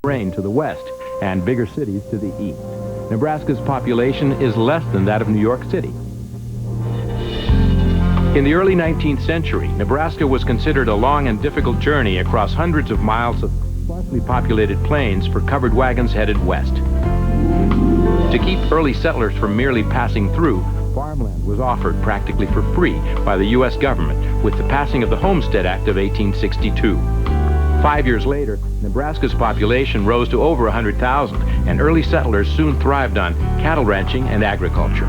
terrain to the west and bigger cities to the east. Nebraska's population is less than that of New York City. In the early 19th century, Nebraska was considered a long and difficult journey across hundreds of miles of sparsely populated plains for covered wagons headed west. To keep early settlers from merely passing through, farmland was offered practically for free by the U.S. government with the passing of the Homestead Act of 1862. 5 years later, Nebraska's population rose to over 100,000, and early settlers soon thrived on cattle ranching and agriculture.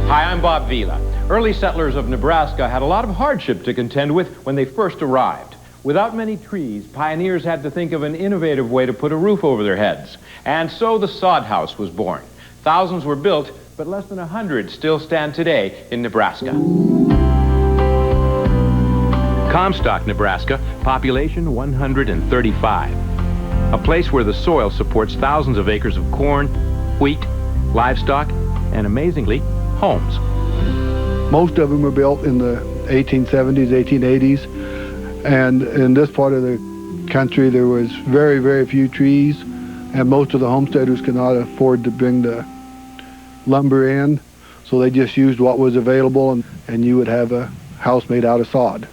Hi, I'm Bob Vila. Early settlers of Nebraska had a lot of hardship to contend with when they first arrived. Without many trees, pioneers had to think of an innovative way to put a roof over their heads. And so the sod house was born. Thousands were built, but less than 100 still stand today in Nebraska. Comstock, Nebraska, population 135. A place where the soil supports thousands of acres of corn, wheat, livestock, and amazingly, homes. Most of them were built in the 1870s, 1880s, and in this part of the country there was very, very few trees, and most of the homesteaders could not afford to bring the lumber in, so they just used what was available, and you would have a house made out of sod.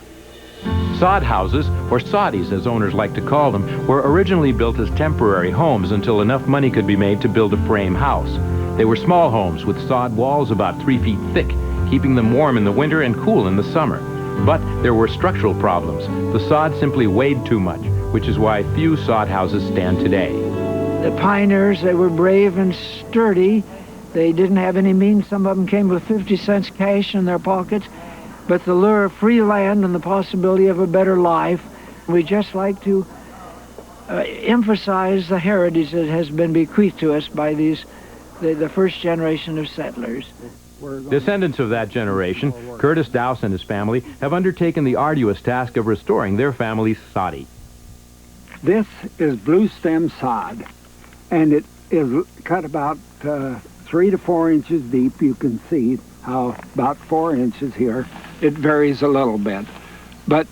Sod houses, or soddies as owners like to call them, were originally built as temporary homes until enough money could be made to build a frame house. They were small homes with sod walls about 3 feet thick, keeping them warm in the winter and cool in the summer. But there were structural problems. The sod simply weighed too much, which is why few sod houses stand today. The pioneers, they were brave and sturdy. They didn't have any means. Some of them came with 50 cents cash in their pockets. But the lure of free land and the possibility of a better life, we just like to emphasize the heritage that has been bequeathed to us by the first generation of settlers. Descendants of that generation, Curtis Dowse and his family, have undertaken the arduous task of restoring their family's soddy. This is blue stem sod, and it is cut about 3 to 4 inches deep. You can see how about 4 inches here. It varies a little bit, but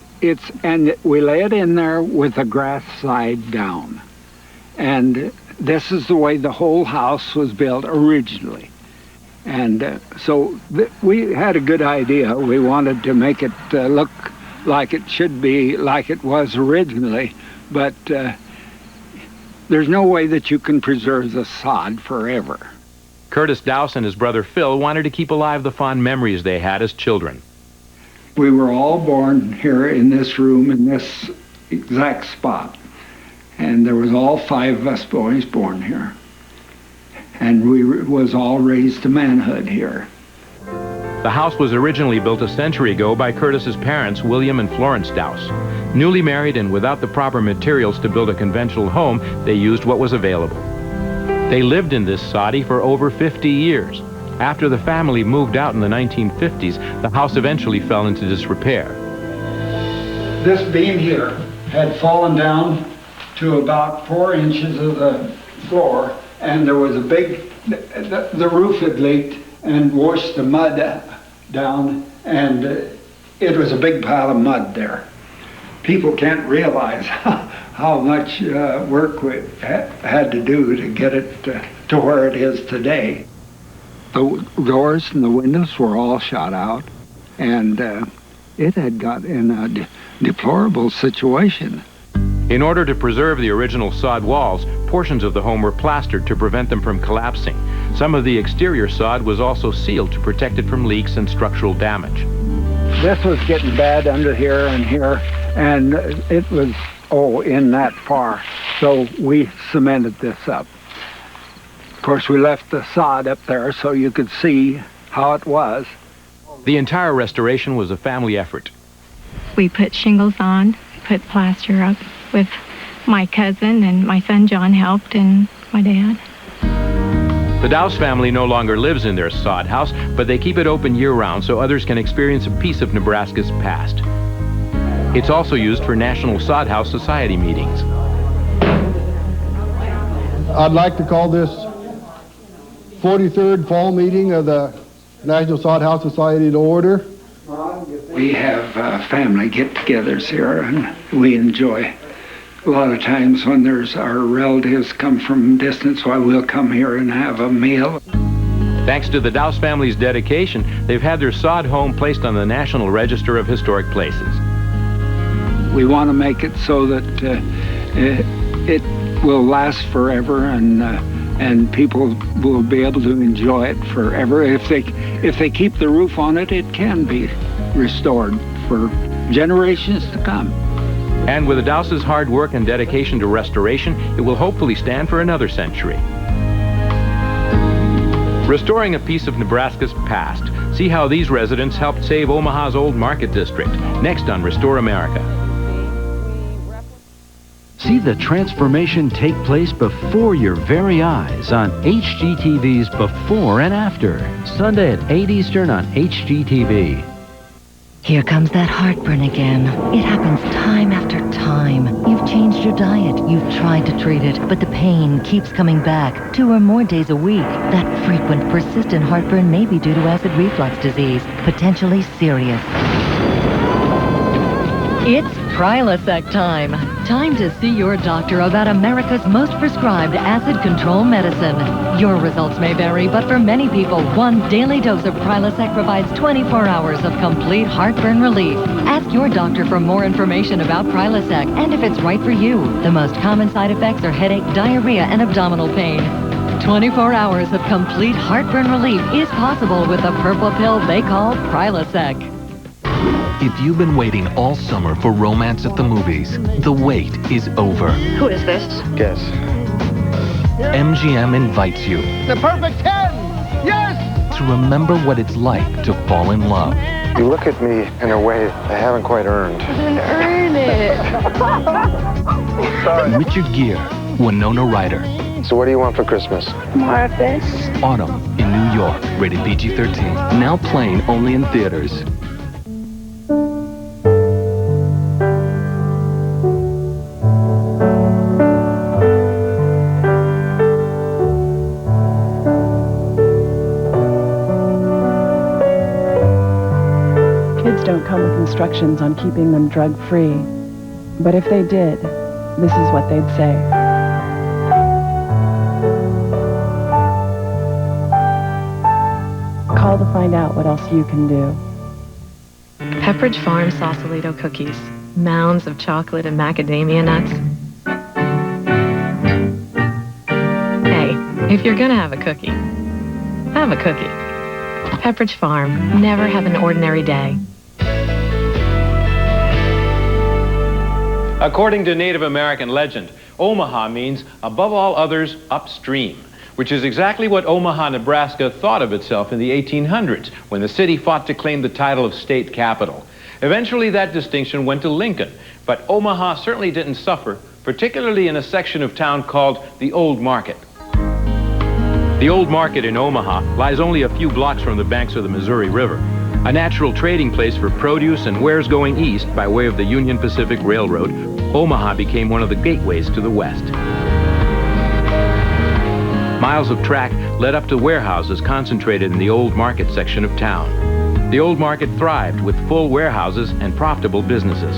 and we lay it in there with the grass side down. And this is the way the whole house was built originally. And so we had a good idea. We wanted to make it look like it should be, like it was originally, but there's no way that you can preserve the sod forever. Curtis Dowse and his brother Phil wanted to keep alive the fond memories they had as children. We were all born here in this room, in this exact spot. And there was all 5 of us boys born here. And we was all raised to manhood here. The house was originally built a century ago by Curtis's parents, William and Florence Dowse. Newly married and without the proper materials to build a conventional home, they used what was available. They lived in this soddy for over 50 years. After the family moved out in the 1950s, the house eventually fell into disrepair. This beam here had fallen down to about 4 inches of the floor, and there was a big, the roof had leaked and washed the mud down, and it was a big pile of mud there. People can't realize how much work we had to do to get it to where it is today. The doors and the windows were all shot out, and it had got in a deplorable situation. In order to preserve the original sod walls, portions of the home were plastered to prevent them from collapsing. Some of the exterior sod was also sealed to protect it from leaks and structural damage. This was getting bad under here, and it was, in that far. So we cemented this up. Of course, we left the sod up there so you could see how it was. The entire restoration was a family effort. We put shingles on, put plaster up with my cousin, and my son John helped, and my dad. The Dowse family no longer lives in their sod house, but they keep it open year-round so others can experience a piece of Nebraska's past. It's also used for National Sod House Society meetings. I'd like to call this 43rd fall meeting of the National Sod House Society to order. We have family get-togethers here, and we enjoy A lot of times when there's our relatives come from distance, why we'll come here and have a meal. Thanks to the Dowse family's dedication, they've had their sod home placed on the National Register of Historic Places. We want to make it so that it will last forever, and people will be able to enjoy it forever. If they keep the roof on it, it can be restored for generations to come. And with the Dowse's hard work and dedication to restoration, it will hopefully stand for another century. Restoring a piece of Nebraska's past. See how these residents helped save Omaha's Old Market district. Next on Restore America. See the transformation take place before your very eyes on HGTV's Before and After. Sunday at 8 Eastern on HGTV. Here comes that heartburn again. It happens time after time. You've changed your diet. You've tried to treat it, but the pain keeps coming back 2 or more days a week. That frequent, persistent heartburn may be due to acid reflux disease, potentially serious. It's Prilosec time. Time to see your doctor about America's most prescribed acid control medicine. Your results may vary, but for many people, 1 daily dose of Prilosec provides 24 hours of complete heartburn relief. Ask your doctor for more information about Prilosec and if it's right for you. The most common side effects are headache, diarrhea, and abdominal pain. 24 hours of complete heartburn relief is possible with the purple pill they call Prilosec. If you've been waiting all summer for romance at the movies, the wait is over. Who is this? Guess. MGM invites you The perfect 10! Yes! to remember what it's like to fall in love. You look at me in a way I haven't quite earned. Earn it. Sorry. Richard Gere, Winona Ryder. So what do you want for Christmas? More of this. Autumn in New York, rated PG-13. Now playing only in theaters. Don't come with instructions on keeping them drug-free. But if they did, this is what they'd say. Call to find out what else you can do. Pepperidge Farm Sausalito cookies. Mounds of chocolate and macadamia nuts. Hey, if you're gonna have a cookie, have a cookie. Pepperidge Farm. Never have an ordinary day. According to Native American legend, Omaha means, above all others, upstream, which is exactly what Omaha, Nebraska thought of itself in the 1800s, when the city fought to claim the title of state capital. Eventually, that distinction went to Lincoln, but Omaha certainly didn't suffer, particularly in a section of town called the Old Market. The Old Market in Omaha lies only a few blocks from the banks of the Missouri River, a natural trading place for produce and wares going east by way of the Union Pacific Railroad. Omaha became one of the gateways to the west. Miles of track led up to warehouses concentrated in the Old Market section of town. The Old Market thrived with full warehouses and profitable businesses.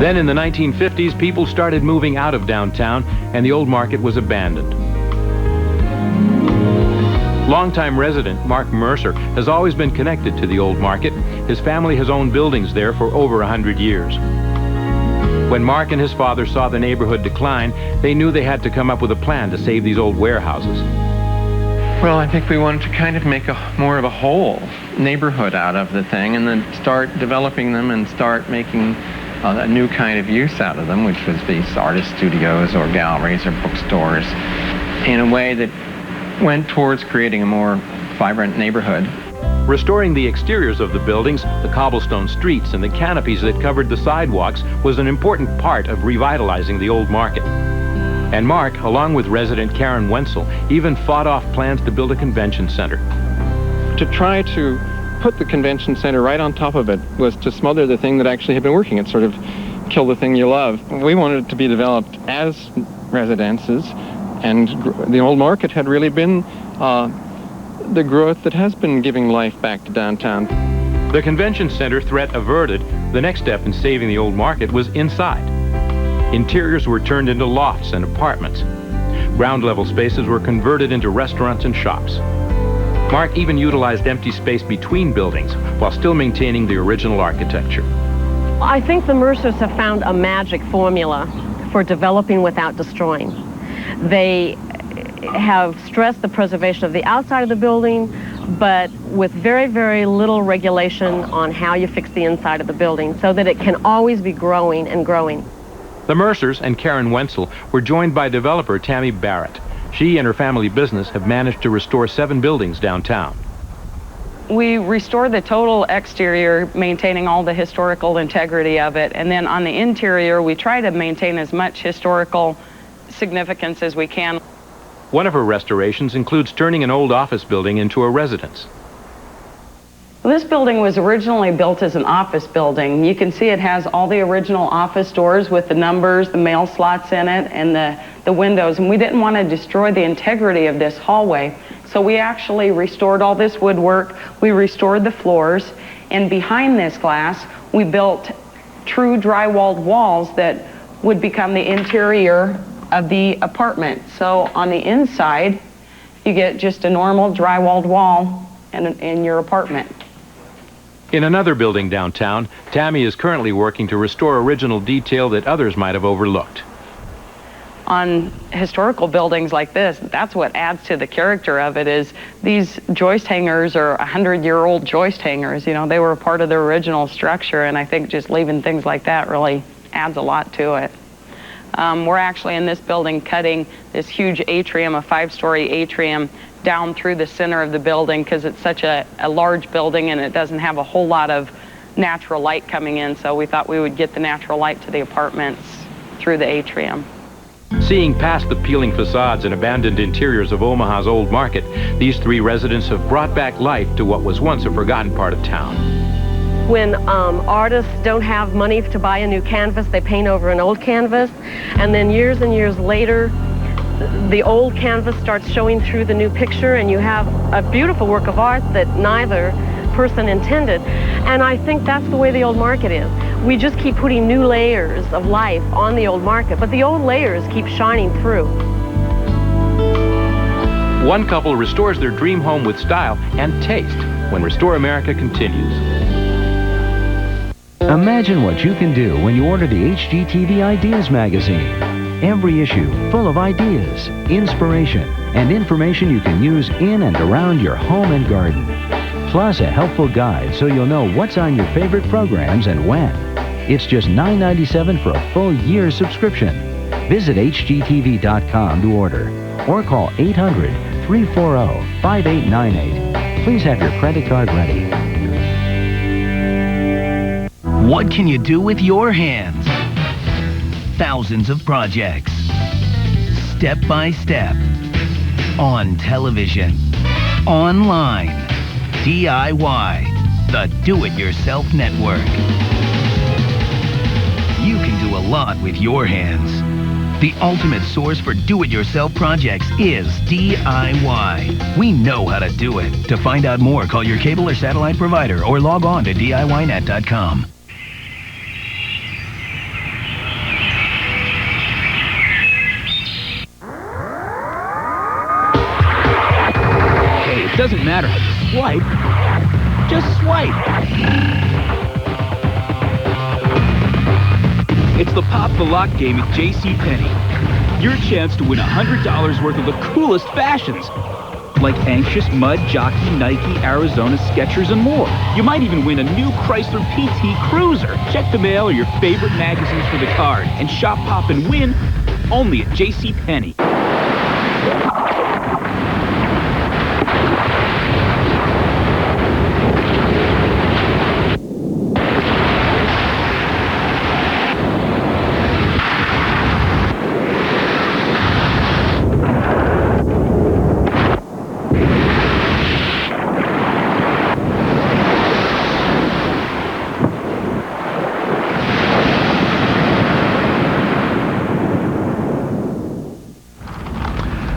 Then in the 1950s, people started moving out of downtown and the Old Market was abandoned. Longtime resident Mark Mercer has always been connected to the Old Market. His family has owned buildings there for over 100 years. When Mark and his father saw the neighborhood decline, they knew they had to come up with a plan to save these old warehouses. Well, I think we wanted to kind of make more of a whole neighborhood out of the thing and then start developing them and start making a new kind of use out of them, which was these artist studios or galleries or bookstores, in a way that went towards creating a more vibrant neighborhood. Restoring the exteriors of the buildings, the cobblestone streets, and the canopies that covered the sidewalks was an important part of revitalizing the Old Market. And Mark, along with resident Karen Wenzel, even fought off plans to build a convention center. To try to put the convention center right on top of it was to smother the thing that actually had been working. It sort of kill the thing you love. We wanted it to be developed as residences, and the Old Market had really been the growth that has been giving life back to downtown. The convention center threat averted, the next step in saving the Old Market was inside. Interiors were turned into lofts and apartments. Ground-level spaces were converted into restaurants and shops. Mark even utilized empty space between buildings while still maintaining the original architecture. I think the Mercers have found a magic formula for developing without destroying. They have stressed the preservation of the outside of the building, but with very, very little regulation on how you fix the inside of the building so that it can always be growing and growing. The Mercers and Karen Wenzel were joined by developer Tammy Barrett. She and her family business have managed to restore 7 buildings downtown. We restored the total exterior, maintaining all the historical integrity of it, and then on the interior we try to maintain as much historical significance as we can. One of her restorations includes turning an old office building into a residence. Well, this building was originally built as an office building. You can see it has all the original office doors with the numbers, the mail slots in it, and the windows, and we didn't want to destroy the integrity of this hallway. So we actually restored all this woodwork, we restored the floors, and behind this glass, we built true drywalled walls that would become the interior of the apartment. So on the inside, you get just a normal drywalled wall in your apartment. In another building downtown, Tammy is currently working to restore original detail that others might have overlooked. On historical buildings like this, that's what adds to the character of it, is these joist hangers are 100-year-old joist hangers. You know, they were a part of the original structure, and I think just leaving things like that really adds a lot to it. We're actually in this building cutting this huge atrium, a 5-story atrium, down through the center of the building because it's such a large building and it doesn't have a whole lot of natural light coming in, so we thought we would get the natural light to the apartments through the atrium. Seeing past the peeling facades and abandoned interiors of Omaha's Old Market, these 3 residents have brought back life to what was once a forgotten part of town. When artists don't have money to buy a new canvas, they paint over an old canvas, and then years and years later, the old canvas starts showing through the new picture, and you have a beautiful work of art that neither person intended. And I think that's the way the Old Market is. We just keep putting new layers of life on the Old Market, but the old layers keep shining through. One couple restores their dream home with style and taste when Restore America continues. Imagine what you can do when you order the HGTV Ideas magazine. Every issue full of ideas, inspiration, and information you can use in and around your home and garden. Plus a helpful guide so you'll know what's on your favorite programs and when. It's just $9.97 for a full year's subscription. Visit HGTV.com to order or call 800-340-5898. Please have your credit card ready. What can you do with your hands? Thousands of projects. Step by step. On television. Online. DIY. The Do-It-Yourself Network. You can do a lot with your hands. The ultimate source for do-it-yourself projects is DIY. We know how to do it. To find out more, call your cable or satellite provider or log on to DIYnet.com. It doesn't matter how you swipe. Just swipe. It's the Pop the Lock game at JCPenney. Your chance to win $100 worth of the coolest fashions. Like Anxious, Mud, Jockey, Nike, Arizona, Skechers, and more. You might even win a new Chrysler PT Cruiser. Check the mail or your favorite magazines for the card. And shop, pop, and win only at JCPenney.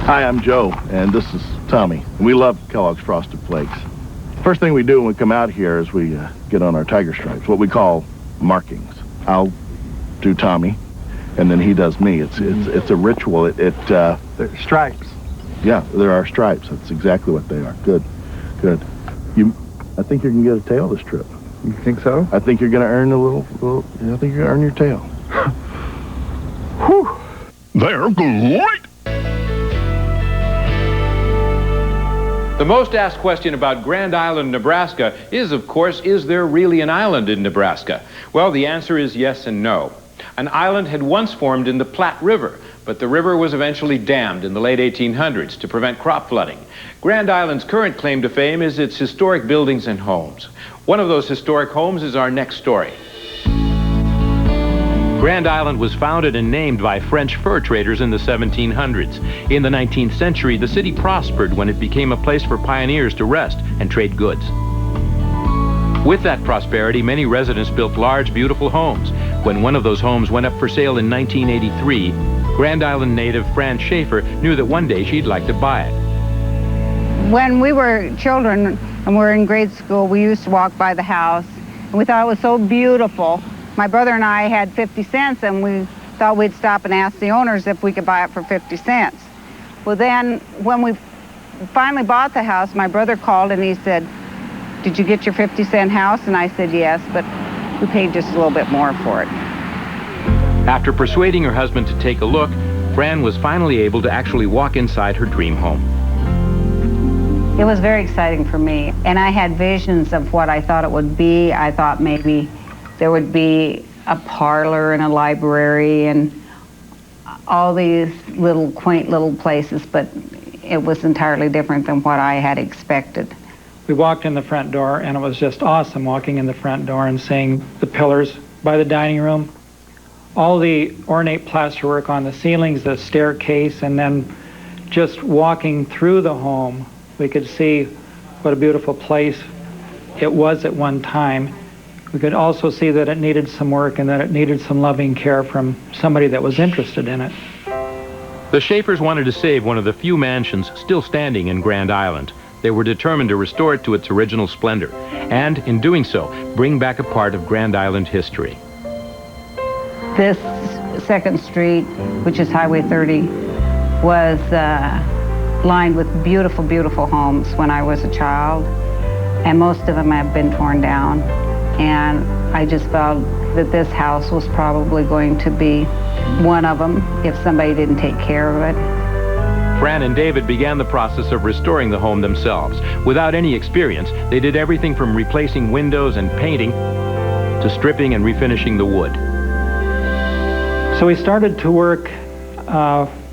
Hi, I'm Joe, and this is Tommy. We love Kellogg's Frosted Flakes. First thing we do when we come out here is we get on our tiger stripes, what we call markings. I'll do Tommy, and then he does me. It's a ritual. They're stripes. Yeah, there are stripes. That's exactly what they are. Good. I think you're gonna get a tail this trip. You think so? I think you're gonna earn a little. I think you're gonna earn your tail. Whew. They're great. The most asked question about Grand Island, Nebraska is, of course, is there really an island in Nebraska? Well, the answer is yes and no. An island had once formed in the Platte River, but the river was eventually dammed in the late 1800s to prevent crop flooding. Grand Island's current claim to fame is its historic buildings and homes. One of those historic homes is our next story. Grand Island was founded and named by French fur traders in the 1700s. In the 19th century, the city prospered when it became a place for pioneers to rest and trade goods. With that prosperity, many residents built large, beautiful homes. When one of those homes went up for sale in 1983, Grand Island native Fran Schaefer knew that one day she'd like to buy it. When we were children and we were in grade school, we used to walk by the house, and we thought it was so beautiful. My brother and I had 50 cents, and we thought we'd stop and ask the owners if we could buy it for 50 cents. Well, then, when we finally bought the house, my brother called and he said, "Did you get your 50-cent house?" And I said, "Yes, but we paid just a little bit more for it." After persuading her husband to take a look, Fran was finally able to actually walk inside her dream home. It was very exciting for me, and I had visions of what I thought it would be. I thought maybe there would be a parlor and a library and all these little quaint little places, but it was entirely different than what I had expected. We walked in the front door, and it was just awesome walking in the front door and seeing the pillars by the dining room, all the ornate plasterwork on the ceilings, the staircase, and then just walking through the home, we could see what a beautiful place it was at one time. We could also see that it needed some work and that it needed some loving care from somebody that was interested in it. The Schaefers wanted to save one of the few mansions still standing in Grand Island. They were determined to restore it to its original splendor, and in doing so, bring back a part of Grand Island history. This 2nd Street, which is Highway 30, was lined with beautiful, beautiful homes when I was a child, and most of them have been torn down. And I just felt that this house was probably going to be one of them if somebody didn't take care of it. Fran and David began the process of restoring the home themselves. Without any experience, they did everything from replacing windows and painting to stripping and refinishing the wood. So we started to work,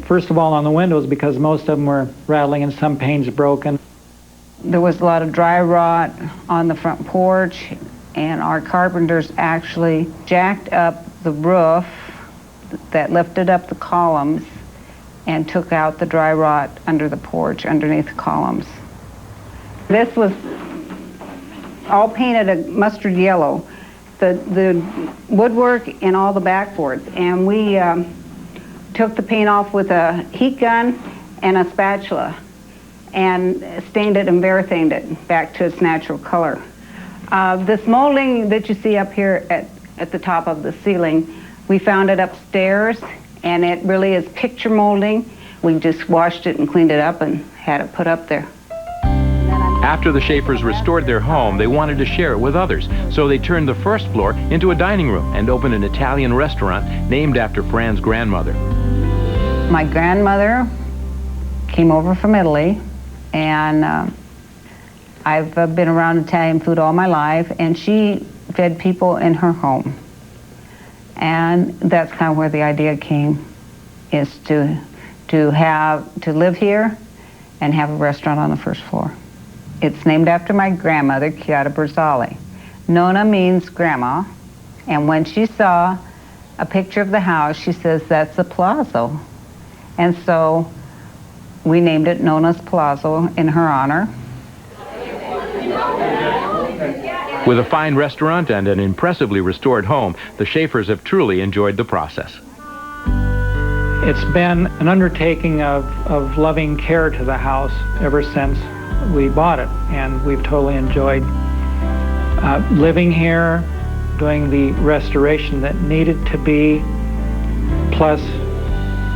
first of all, on the windows because most of them were rattling and some panes broken. There was a lot of dry rot on the front porch, and our carpenters actually jacked up the roof that lifted up the columns and took out the dry rot under the porch, underneath the columns. This was all painted a mustard yellow, the woodwork and all the backboards, and we took the paint off with a heat gun and a spatula and stained it and varithaned it back to its natural color. This molding that you see up here at the top of the ceiling, we found it upstairs, and it really is picture molding. We just washed it and cleaned it up and had it put up there. After the Schaefers restored their home, they wanted to share it with others, so they turned the first floor into a dining room and opened an Italian restaurant named after Fran's grandmother. My grandmother came over from Italy, and I've been around Italian food all my life, and she fed people in her home. And that's kind of where the idea came, is to live here and have a restaurant on the first floor. It's named after my grandmother, Chiara Berzali. Nonna means grandma, and when she saw a picture of the house, she says, "That's the Palazzo." And so we named it Nonna's Palazzo in her honor. With a fine restaurant and an impressively restored home, the Schaefers have truly enjoyed the process. It's been an undertaking of loving care to the house ever since we bought it, and we've totally enjoyed living here, doing the restoration that needed to be, plus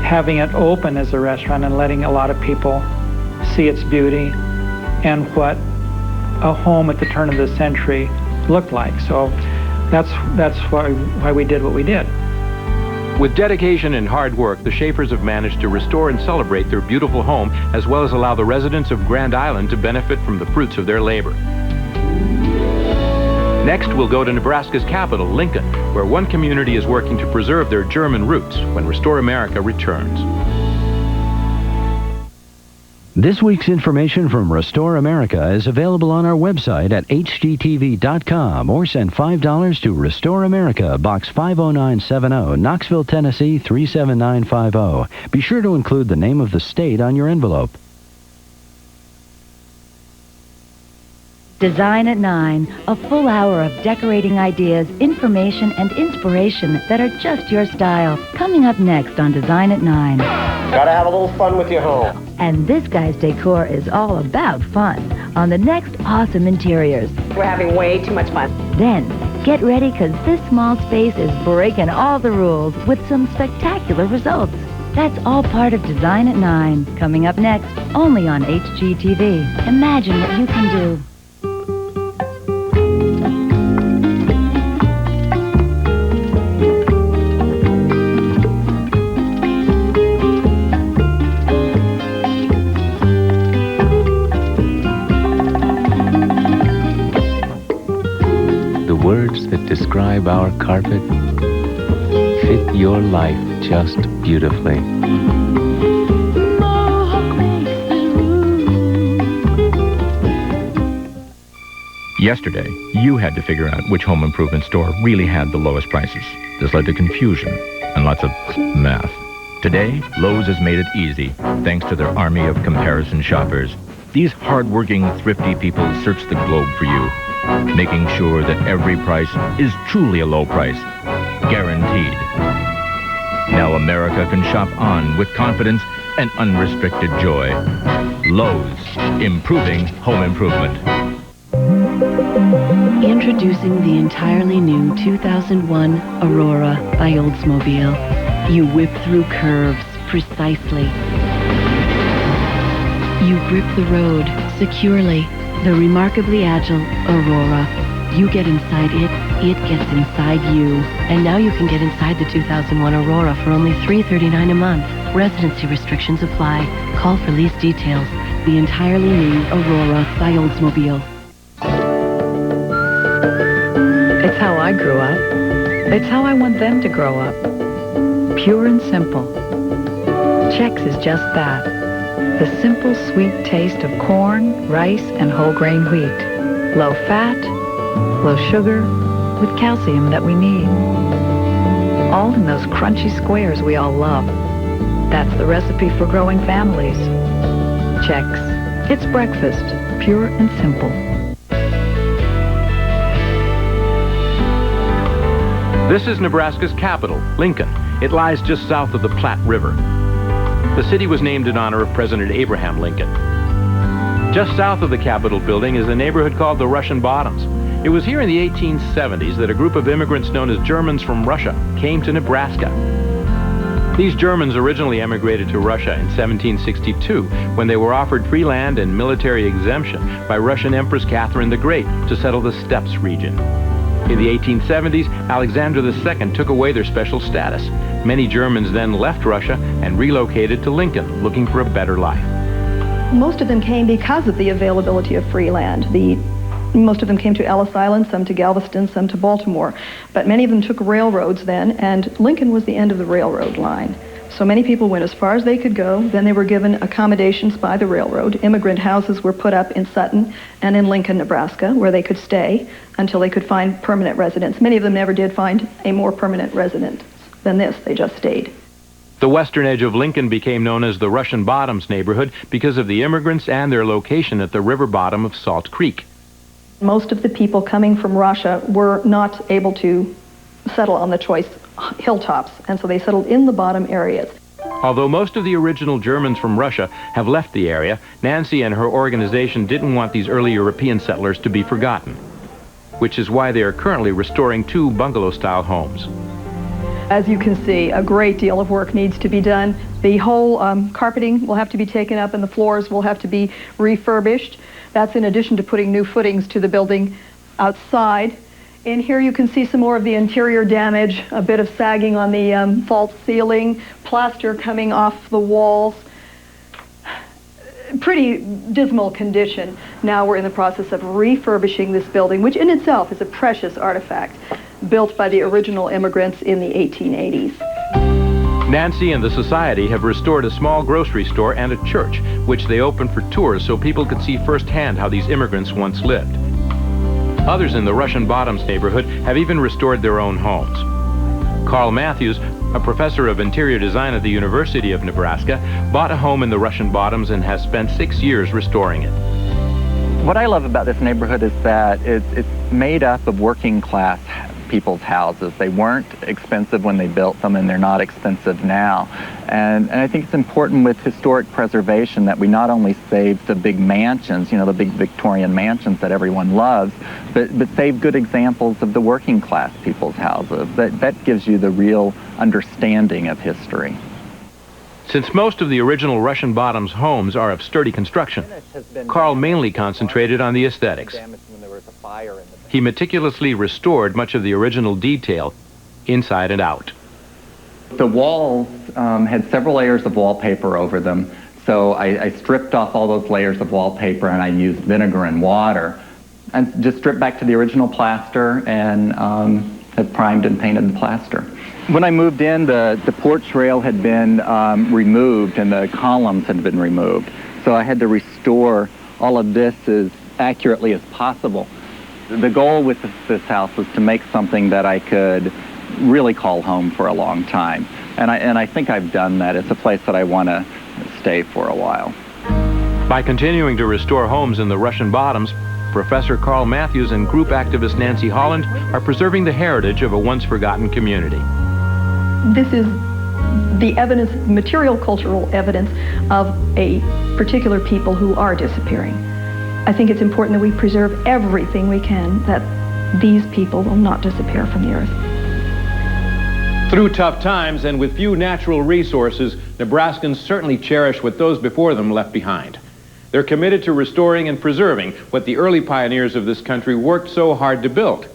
having it open as a restaurant and letting a lot of people see its beauty and what a home at the turn of the century looked like. So that's why we did what we did. With dedication and hard work, the Schaefers have managed to restore and celebrate their beautiful home, as well as allow the residents of Grand Island to benefit from the fruits of their labor. Next, we'll go to Nebraska's capital, Lincoln, where one community is working to preserve their German roots when Restore America returns. This week's information from Restore America is available on our website at hgtv.com, or send $5 to Restore America, Box 50970, Knoxville, Tennessee 37950. Be sure to include the name of the state on your envelope. Design at 9, a full hour of decorating ideas, information, and inspiration that are just your style. Coming up next on Design at 9. Gotta have a little fun with your home. And this guy's decor is all about fun on the next Awesome Interiors. We're having way too much fun. Then, get ready because this small space is breaking all the rules with some spectacular results. That's all part of Design at 9. Coming up next, only on HGTV. Imagine what you can do. Words that describe our carpet fit your life just beautifully. Yesterday, you had to figure out which home improvement store really had the lowest prices. This led to confusion and lots of math. Today, Lowe's has made it easy, thanks to their army of comparison shoppers. These hard-working, thrifty people search the globe for you, making sure that every price is truly a low price, guaranteed. Now America can shop on with confidence and unrestricted joy. Lowe's, improving home improvement. Introducing the entirely new 2001 Aurora by Oldsmobile. You whip through curves precisely. You grip the road securely. The remarkably agile Aurora. You get inside it gets inside you. And now you can get inside the 2001 Aurora for only $339 a month. Residency restrictions apply. Call for lease details. The entirely new Aurora by Oldsmobile. It's how I grew up. It's how I want them to grow up. Pure and simple. Chex is just that. The simple, sweet taste of corn, rice, and whole grain wheat. Low fat, low sugar, with calcium that we need. All in those crunchy squares we all love. That's the recipe for growing families. Chex. It's breakfast, pure and simple. This is Nebraska's capital, Lincoln. It lies just south of the Platte River. The city was named in honor of President Abraham Lincoln. Just south of the Capitol building is a neighborhood called the Russian Bottoms. It was here in the 1870s that a group of immigrants known as Germans from Russia came to Nebraska. These Germans originally emigrated to Russia in 1762 when they were offered free land and military exemption by Russian Empress Catherine the Great to settle the Steppes region. In the 1870s, Alexander II took away their special status. Many Germans then left Russia and relocated to Lincoln, looking for a better life. Most of them came because of the availability of free land. Most of them came to Ellis Island, some to Galveston, some to Baltimore. But many of them took railroads then, and Lincoln was the end of the railroad line. So many people went as far as they could go. Then they were given accommodations by the railroad. Immigrant houses were put up in Sutton and in Lincoln, Nebraska, where they could stay until they could find permanent residence. Many of them never did find a more permanent residence than this. They just stayed. The western edge of Lincoln became known as the Russian Bottoms neighborhood because of the immigrants and their location at the river bottom of Salt Creek. Most of the people coming from Russia were not able to settle on the choice hilltops, and so they settled in the bottom areas. Although most of the original Germans from Russia have left the area, Nancy and her organization didn't want these early European settlers to be forgotten, which is why they are currently restoring 2 bungalow-style homes. As you can see, a great deal of work needs to be done. The whole carpeting will have to be taken up and the floors will have to be refurbished. That's in addition to putting new footings to the building outside. In here you can see some more of the interior damage, a bit of sagging on the false ceiling, plaster coming off the walls. Pretty dismal condition. Now we're in the process of refurbishing this building, which in itself is a precious artifact, built by the original immigrants in the 1880s. Nancy and the Society have restored a small grocery store and a church, which they opened for tours so people could see firsthand how these immigrants once lived. Others in the Russian Bottoms neighborhood have even restored their own homes. Carl Matthews, a professor of interior design at the University of Nebraska, bought a home in the Russian Bottoms and has spent 6 years restoring it. What I love about this neighborhood is that it's made up of working class people's houses. They weren't expensive when they built them, and they're not expensive now. And I think it's important with historic preservation that we not only save the big mansions, you know, the big Victorian mansions that everyone loves, but save good examples of the working class people's houses. That gives you the real understanding of history. Since most of the original Russian Bottoms homes are of sturdy construction, Carl mainly concentrated on the aesthetics. He meticulously restored much of the original detail, inside and out. The walls had several layers of wallpaper over them, so I stripped off all those layers of wallpaper and I used vinegar and water. And just stripped back to the original plaster and have primed and painted the plaster. When I moved in, the porch rail had been removed and the columns had been removed. So I had to restore all of this as accurately as possible. The goal with this house was to make something that I could really call home for a long time. And I think I've done that. It's a place that I want to stay for a while. By continuing to restore homes in the Russian Bottoms, Professor Carl Matthews and group activist Nancy Holland are preserving the heritage of a once forgotten community. This is the evidence, material cultural evidence of a particular people who are disappearing. I think it's important that we preserve everything we can, that these people will not disappear from the earth. Through tough times and with few natural resources, Nebraskans certainly cherish what those before them left behind. They're committed to restoring and preserving what the early pioneers of this country worked so hard to build.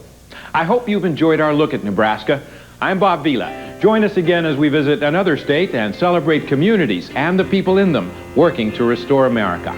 I hope you've enjoyed our look at Nebraska. I'm Bob Vila. Join us again as we visit another state and celebrate communities and the people in them working to restore America.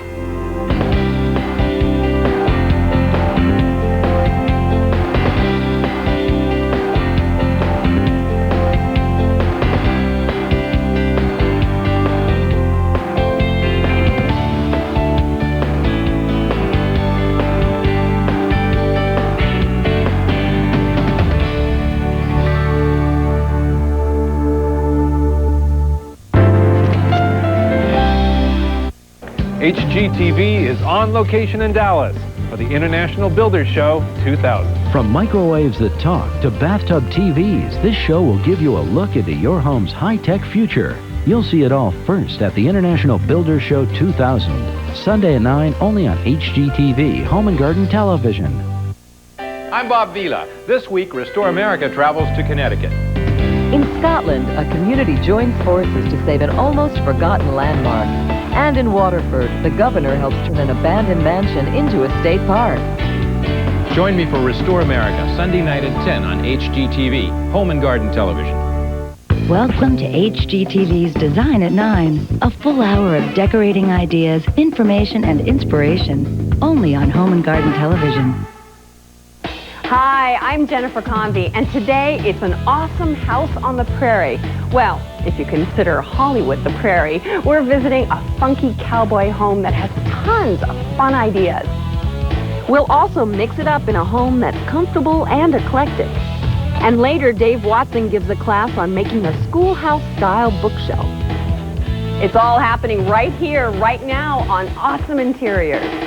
HGTV is on location in Dallas for the International Builders Show 2000. From microwaves that talk to bathtub TVs, this show will give you a look into your home's high-tech future. You'll see it all first at the International Builders Show 2000, Sunday at 9, only on HGTV Home and Garden Television. I'm Bob Vila. This week, Restore America travels to Connecticut. In Scotland, a community joins forces to save an almost forgotten landmark. And in Waterford, the governor helps turn an abandoned mansion into a state park. Join me for Restore America, Sunday night at 10 on HGTV, Home and Garden Television. Welcome to HGTV's Design at 9, a full hour of decorating ideas, information, and inspiration, only on Home and Garden Television. Hi, I'm Jennifer Convey, and today it's an awesome house on the prairie. Well, if you consider Hollywood the prairie, we're visiting a funky cowboy home that has tons of fun ideas. We'll also mix it up in a home that's comfortable and eclectic. And later, Dave Watson gives a class on making a schoolhouse-style bookshelf. It's all happening right here, right now on Awesome Interiors.